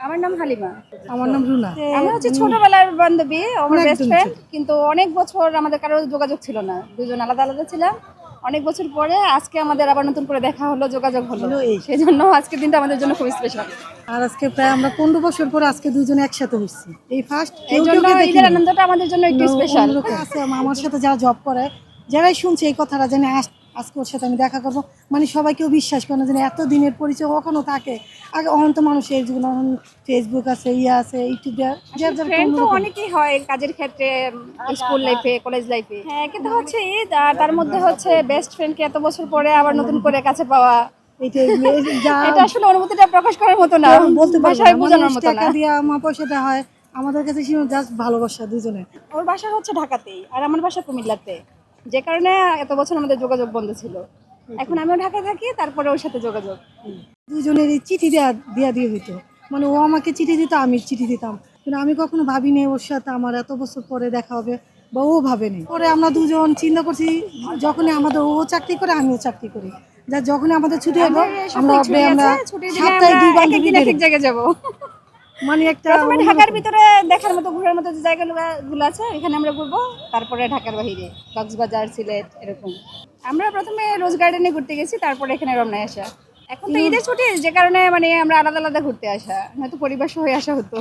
আমার নাম হালিমা। আমার নাম রুনা। আমরা হচ্ছে ছোটবেলার বান্ধবী, আমার বেস্ট একদমই ফ্রেন্ড, ছোট। কিন্তু অনেক বছর আমাদের কারো যোগাযোগ ছিল না, দুজন আলাদা আলাদা ছিলাম। অনেক বছর পরে আজকে আমাদের আবার নতুন করে দেখা হলো, যোগাযোগ হলো, হলো এই। সেই জন্য আজকের দিনটা আমাদের জন্য খুব স্পেশাল। আর আজকে প্রায় আমরা 15 বছর পরে আজকে দুজনে একসাথে হচ্ছি। এই ফার্স্ট এই কেউ জন্য কেউকে দেখি ঈদের আনন্দটা আমাদের জন্য একটু স্পেশাল। অন্যরকম আছে। আমার সাথে যারা জব করে, যারাই শুনছে এই কথাটা জানে আজকে ওর সাথে আমি দেখা করবো, মানে সবাই কেউ বিশ্বাস করে না যে এত দিনের পরিচয় কখনো থাকে। আগে অন্ত মানুষের যেগুলো ফেসবুক আছে, আছে ইউটিউব, যার যার ফ্রেন্ড তো অন্যরকম। অনেকেই হয় কাজের ক্ষেত্রে, স্কুল লাইফে, কলেজ লাইফে। হ্যাঁ, কিন্তু হচ্ছে ঈদ আর তার মধ্যে হচ্ছে বেস্ট ফ্রেন্ডকে এত বছর পরে আবার নতুন করে কাছে পাওয়া, এইটাই যা এটা আসলে অনুভূতিটা প্রকাশ করার মতো না, বলতে পারবো ভাষায় না। বোঝানোর মানুষ মতো টাকা না। দিয়ে আমার পয়সা দেওয়া হয়, আমাদের কাছে ছিল জাস্ট ভালোবাসা দুজনে। ওর বাসা হচ্ছে ঢাকাতেই আর আমার বাসা কুমিল্লাতে, যে কারণে এত বছর আমাদের যোগাযোগ বন্ধ ছিল। এখন আমিও ঢাকায় থাকি, তারপরে ওর সাথে যোগাযোগ। দুজনের এই চিঠি দেওয়া দেওয়া দিয়ে হইতো, মানে ও আমাকে চিঠি দিত, আমি চিঠি দিতাম, কিন্তু আমি কখনো ভাবিনি ওর সাথে আমার এত বছর পরে দেখা হবে, বা ও ভাবেনি। পরে আমরা দুজন চিন্তা করছি, যখনই আমাদের ও চাকরি করে আমিও চাকরি করি, যা যখনই আমাদের ছুটি হলো আমরা ছুটি আমরা আছে, ছুটির দিনে সপ্তাহে আমরা দুই এক এক বান্ধবী দিন এক এক বেরোই। জায়গায় যাবো। মানে একটা প্রথমে ঢাকার অন্যরকম। ভিতরে দেখার মতো, ঘোরার মতো যে জায়গাগুলো আছে এখানে আমরা ঘুরবো, তারপরে ঢাকার বাইরে কক্সবাজার, সিলেট, এরকম। আমরা প্রথমে রোজ গার্ডেনে ঘুরতে গেছি, তারপরে এখানে রমনায় আসা। এখন তো ঈদের ছুটি, যে কারণে মানে আমরা আলাদা আলাদা ঘুরতে আসা, নয়তো পরিবার সহ আসা হতো।